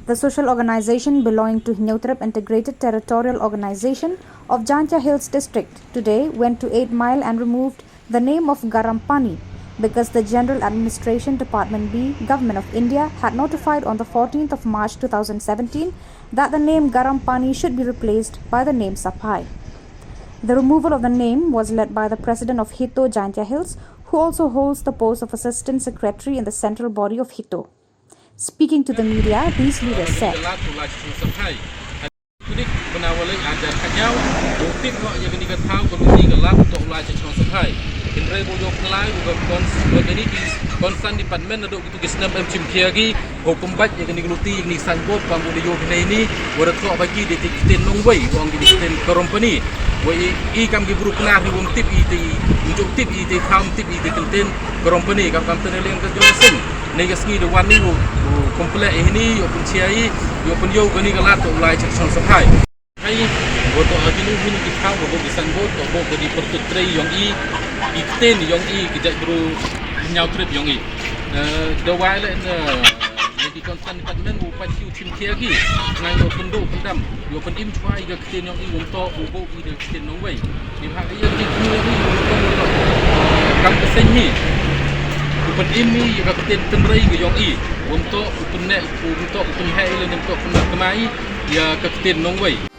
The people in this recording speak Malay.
The social organization belonging to HITO Integrated Territorial Organization of Jaintia Hills District today went to 8 Mile and removed the name of Garampani because the General Administration Department B, Government of India, had notified on the 14th of March 2017 that the name Garampani should be replaced by the name Sapai. The removal of the name was led by the President of HITO Jaintia Hills, who also holds the post of Assistant Secretary in the central body of HITO. Speaking to the media, these leaders said, Negasngi the one ni komplek ini open ciai open yo gani galat to ulai chon sapai hai boto aginu hini kita boto bisan boto boto di pertutre yong i ten yong i kijak bru nyau trip yong i the while di konsan department upan siu chim kiagi ngai open do pendam open im chwai ga kiten yong i wonto ubo i de kiten no way di ha ya di ku ni kam kesenyi Upan ini juga ketin penrai ke yong i untuk upan nek untuk upan hai le untuk penak kemai ya ketin nongwei.